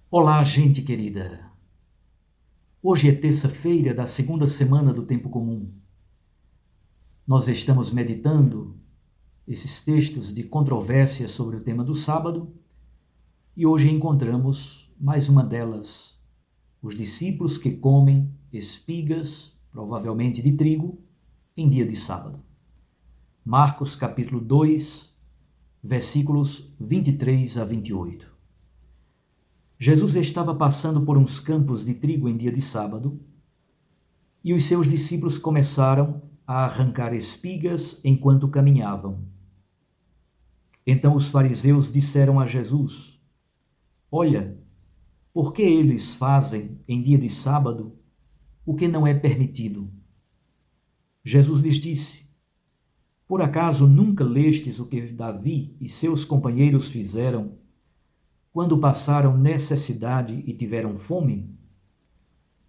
Olá, gente querida. Hoje é terça-feira da segunda semana do Tempo Comum. Nós estamos meditando esses textos de controvérsia sobre o tema do sábado e hoje encontramos mais uma delas: os discípulos que comem espigas, provavelmente de trigo, em dia de sábado. Marcos capítulo 2, versículos 23 a 28. Jesus estava passando por uns campos de trigo em dia de sábado. E os seus discípulos começaram a arrancar espigas enquanto caminhavam. Então os fariseus disseram a Jesus: Olha, por que eles fazem em dia de sábado o que não é permitido? Jesus lhes disse: Por acaso nunca lestes o que Davi e seus companheiros fizeram quando passaram necessidade e tiveram fome?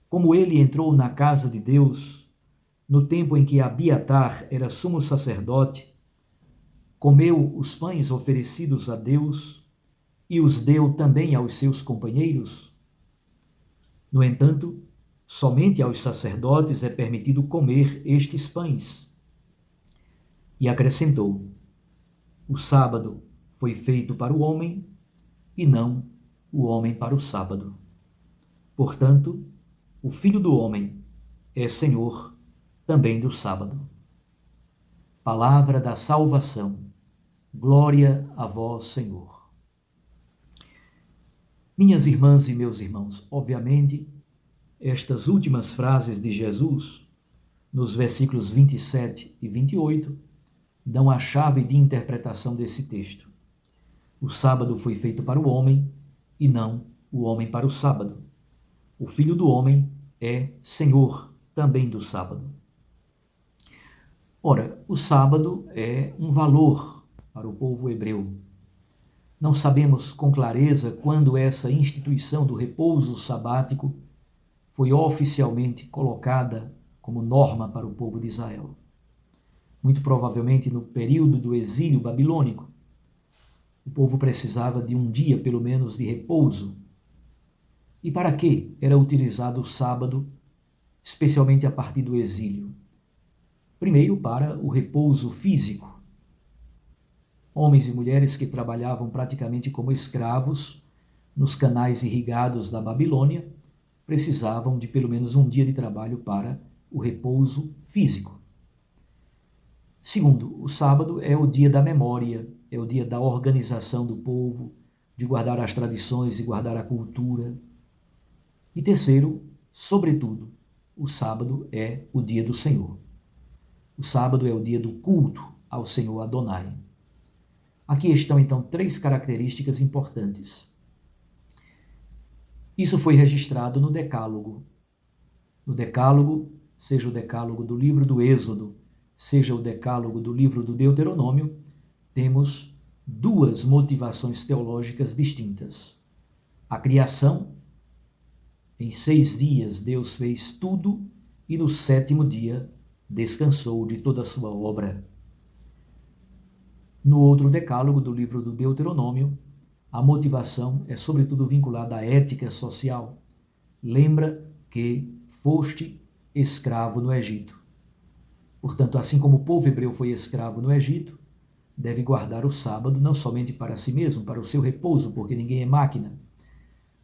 Como ele entrou na casa de Deus no tempo em que Abiatar era sumo sacerdote, comeu os pães oferecidos a Deus e os deu também aos seus companheiros? No entanto, somente aos sacerdotes é permitido comer estes pães. E acrescentou: O sábado foi feito para o homem e não o homem para o sábado. Portanto, o Filho do Homem é Senhor também do sábado. Palavra da salvação. Glória a vós, Senhor. Minhas irmãs e meus irmãos, obviamente, estas últimas frases de Jesus, nos versículos 27 e 28, dão a chave de interpretação desse texto. O sábado foi feito para o homem e não o homem para o sábado. O Filho do Homem é Senhor também do sábado. Ora, o sábado é um valor para o povo hebreu. Não sabemos com clareza quando essa instituição do repouso sabático foi oficialmente colocada como norma para o povo de Israel. Muito provavelmente no período do exílio babilônico. O povo precisava de um dia, pelo menos, de repouso. E para que era utilizado o sábado, especialmente a partir do exílio? Primeiro, para o repouso físico. Homens e mulheres que trabalhavam praticamente como escravos nos canais irrigados da Babilônia precisavam de pelo menos um dia de trabalho para o repouso físico. Segundo, o sábado é o dia da memória, é o dia da organização do povo, de guardar as tradições e guardar a cultura. E terceiro, sobretudo, o sábado é o dia do Senhor. O sábado é o dia do culto ao Senhor Adonai. Aqui estão, então, três características importantes. Isso foi registrado no Decálogo. No Decálogo, seja o Decálogo do livro do Êxodo, seja o Decálogo do livro do Deuteronômio, temos duas motivações teológicas distintas. A criação. Em 6 dias Deus fez tudo e no 7º dia descansou de toda a sua obra. No outro decálogo do livro do Deuteronômio, a motivação é sobretudo vinculada à ética social. Lembra que foste escravo no Egito. Portanto, assim como o povo hebreu foi escravo no Egito, deve guardar o sábado não somente para si mesmo, para o seu repouso, porque ninguém é máquina,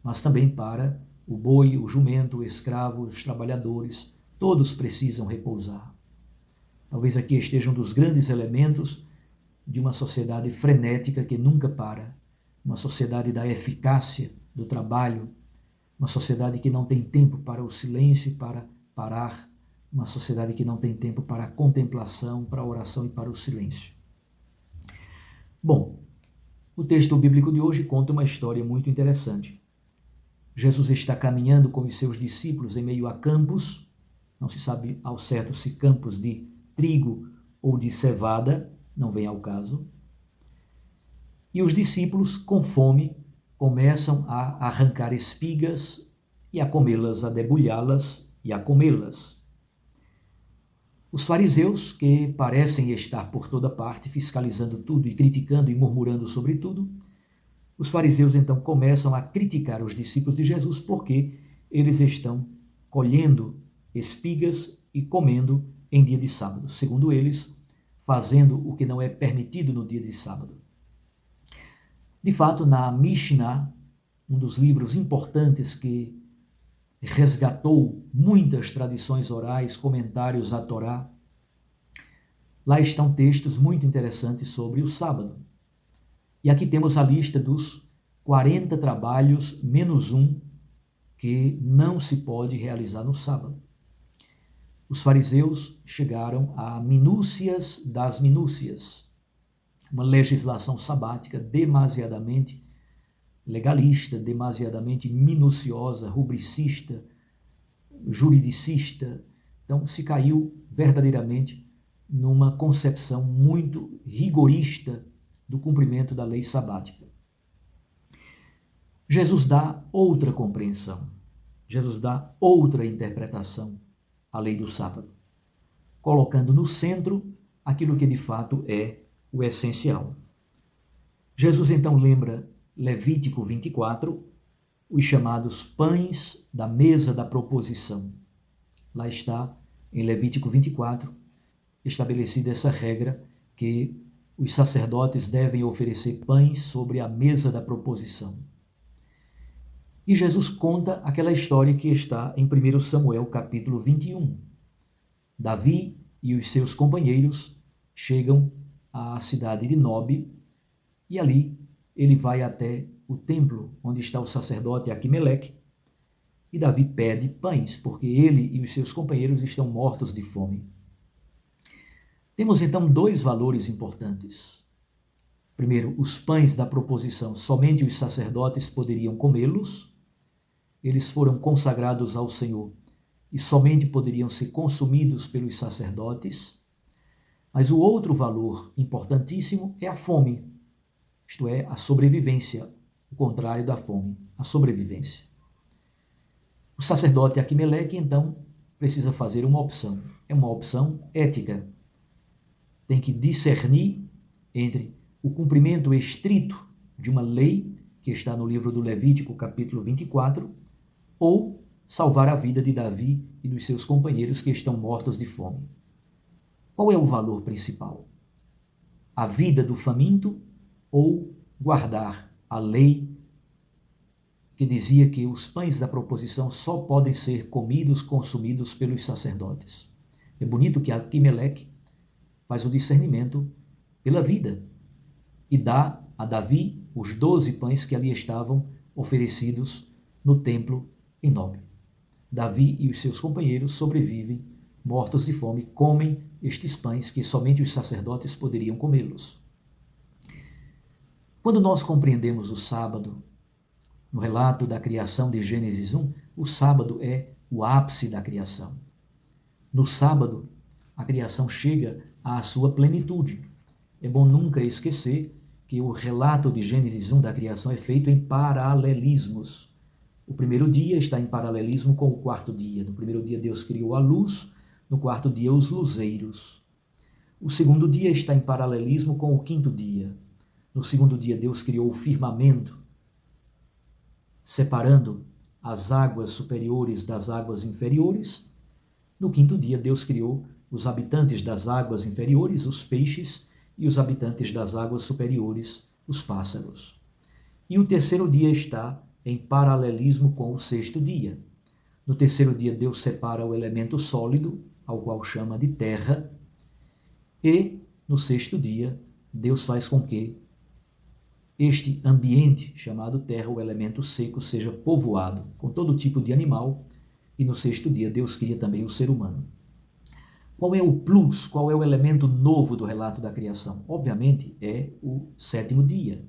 mas também para o boi, o jumento, o escravo, os trabalhadores, todos precisam repousar. Talvez aqui esteja um dos grandes elementos de uma sociedade frenética que nunca para, uma sociedade da eficácia do trabalho, uma sociedade que não tem tempo para o silêncio e para parar, uma sociedade que não tem tempo para a contemplação, para a oração e para o silêncio. Bom, o texto bíblico de hoje conta uma história muito interessante. Jesus está caminhando com os seus discípulos em meio a campos, não se sabe ao certo se campos de trigo ou de cevada, não vem ao caso. E os discípulos, com fome, começam a arrancar espigas e a comê-las, a debulhá-las e a comê-las. Os fariseus, que parecem estar por toda parte, fiscalizando tudo e criticando e murmurando sobre tudo, Os fariseus então começam a criticar os discípulos de Jesus porque eles estão colhendo espigas e comendo em dia de sábado. Segundo eles, fazendo o que não é permitido no dia de sábado. De fato, na Mishnah, um dos livros importantes que resgatou muitas tradições orais, comentários à Torá, lá estão textos muito interessantes sobre o sábado. E aqui temos a lista dos 40 trabalhos menos um que não se pode realizar no sábado. Os fariseus chegaram a minúcias das minúcias, uma legislação sabática demasiadamente legalista, demasiadamente minuciosa, rubricista, juridicista. Então, se caiu verdadeiramente numa concepção muito rigorista do cumprimento da lei sabática. Jesus dá outra compreensão, Jesus dá outra interpretação à lei do sábado, colocando no centro aquilo que de fato é o essencial. Jesus então lembra Levítico 24, os chamados pães da mesa da proposição. Lá está, em Levítico 24, estabelecida essa regra que os sacerdotes devem oferecer pães sobre a mesa da proposição. E Jesus conta aquela história que está em 1 Samuel capítulo 21. Davi e os seus companheiros chegam à cidade de Nobe e ali ele vai até o templo onde está o sacerdote Aquimeleque e Davi pede pães, porque ele e os seus companheiros estão mortos de fome. Temos então dois valores importantes. Primeiro, os pães da proposição, somente os sacerdotes poderiam comê-los. Eles foram consagrados ao Senhor e somente poderiam ser consumidos pelos sacerdotes. Mas o outro valor importantíssimo é a fome, isto é, a sobrevivência, o contrário da fome, a sobrevivência. O sacerdote Aquimeleque, então, precisa fazer uma opção. É uma opção ética. Tem que discernir entre o cumprimento estrito de uma lei, que está no livro do Levítico, capítulo 24, ou salvar a vida de Davi e dos seus companheiros que estão mortos de fome. Qual é o valor principal? A vida do faminto ou guardar a lei que dizia que os pães da proposição só podem ser comidos, consumidos pelos sacerdotes? É bonito que Aquimeleque faz o discernimento pela vida e dá a Davi os 12 pães que ali estavam oferecidos no templo em Nob. Davi e os seus companheiros sobrevivem, mortos de fome, comem estes pães que somente os sacerdotes poderiam comê-los. Quando nós compreendemos o sábado, no relato da criação de Gênesis 1, o sábado é o ápice da criação. No sábado, a criação chega à sua plenitude. É bom nunca esquecer que o relato de Gênesis 1 da criação é feito em paralelismos. O primeiro dia está em paralelismo com o quarto dia. No primeiro dia Deus criou a luz, no quarto dia os luzeiros. O segundo dia está em paralelismo com o quinto dia. No segundo dia Deus criou o firmamento, separando as águas superiores das águas inferiores. No quinto dia Deus criou os habitantes das águas inferiores, os peixes, e os habitantes das águas superiores, os pássaros. E o terceiro dia está em paralelismo com o sexto dia. No terceiro dia, Deus separa o elemento sólido, ao qual chama de terra, e no sexto dia, Deus faz com que este ambiente chamado terra, o elemento seco, seja povoado com todo tipo de animal, e no sexto dia, Deus cria também o ser humano. Qual é o plus, qual é o elemento novo do relato da criação? Obviamente, é o sétimo dia.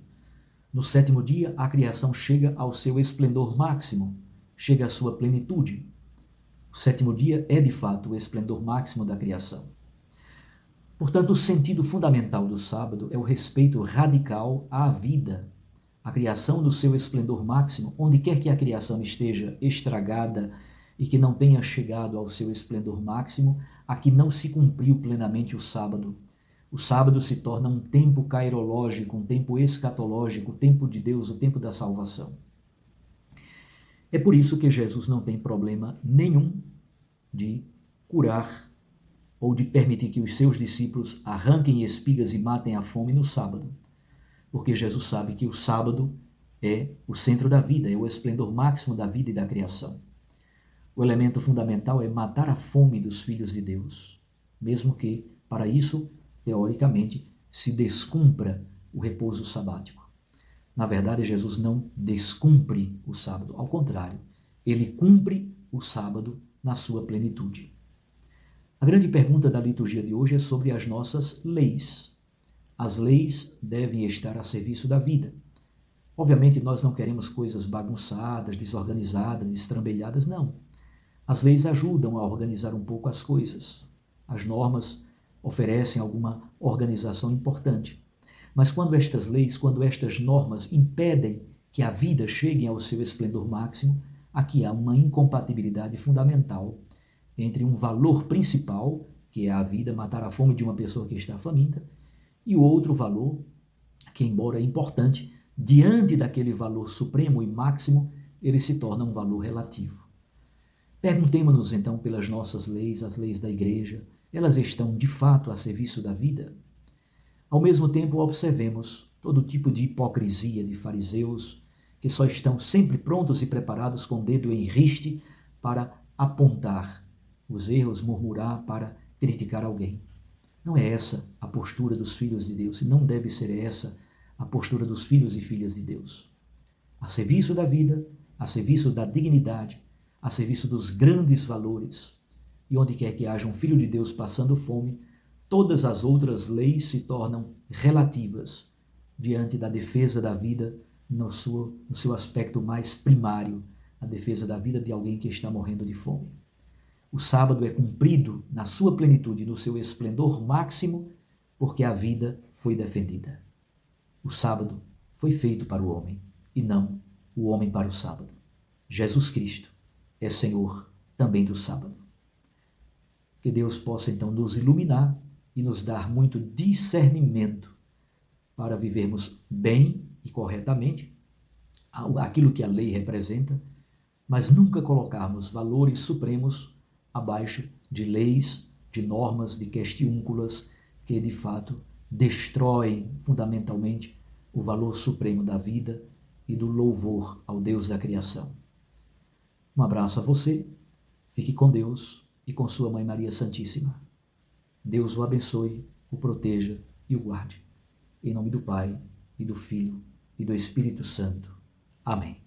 No sétimo dia, a criação chega ao seu esplendor máximo, chega à sua plenitude. O sétimo dia é, de fato, o esplendor máximo da criação. Portanto, o sentido fundamental do sábado é o respeito radical à vida. A criação no seu esplendor máximo, onde quer que a criação esteja estragada e que não tenha chegado ao seu esplendor máximo, aqui não se cumpriu plenamente o sábado. O sábado se torna um tempo cairológico, um tempo escatológico, o tempo de Deus, o tempo da salvação. É por isso que Jesus não tem problema nenhum de curar ou de permitir que os seus discípulos arranquem espigas e matem a fome no sábado. Porque Jesus sabe que o sábado é o centro da vida, é o esplendor máximo da vida e da criação. O elemento fundamental é matar a fome dos filhos de Deus, mesmo que, para isso, teoricamente, se descumpra o repouso sabático. Na verdade, Jesus não descumpre o sábado, ao contrário, ele cumpre o sábado na sua plenitude. A grande pergunta da liturgia de hoje é sobre as nossas leis. As leis devem estar a serviço da vida. Obviamente, nós não queremos coisas bagunçadas, desorganizadas, estrambelhadas, não. As leis ajudam a organizar um pouco as coisas. As normas oferecem alguma organização importante. Mas quando estas leis, quando estas normas impedem que a vida chegue ao seu esplendor máximo, aqui há uma incompatibilidade fundamental entre um valor principal, que é a vida, matar a fome de uma pessoa que está faminta, e o outro valor, que embora é importante, diante daquele valor supremo e máximo, ele se torna um valor relativo. Perguntemos-nos então pelas nossas leis, as leis da igreja, elas estão de fato a serviço da vida? Ao mesmo tempo, observemos todo tipo de hipocrisia de fariseus que só estão sempre prontos e preparados com o dedo em riste para apontar os erros, murmurar, para criticar alguém. Não é essa a postura dos filhos de Deus, e não deve ser essa a postura dos filhos e filhas de Deus. A serviço da vida, a serviço da dignidade, a serviço dos grandes valores. E onde quer que haja um filho de Deus passando fome, todas as outras leis se tornam relativas diante da defesa da vida no seu aspecto mais primário, a defesa da vida de alguém que está morrendo de fome. O sábado é cumprido na sua plenitude, no seu esplendor máximo, porque a vida foi defendida. O sábado foi feito para o homem, e não o homem para o sábado. Jesus Cristo é Senhor também do sábado. Que Deus possa então nos iluminar e nos dar muito discernimento para vivermos bem e corretamente aquilo que a lei representa, mas nunca colocarmos valores supremos abaixo de leis, de normas, de questiúnculas que de fato destroem fundamentalmente o valor supremo da vida e do louvor ao Deus da criação. Um abraço a você, fique com Deus e com sua Mãe Maria Santíssima. Deus o abençoe, o proteja e o guarde. Em nome do Pai, e do Filho, e do Espírito Santo. Amém.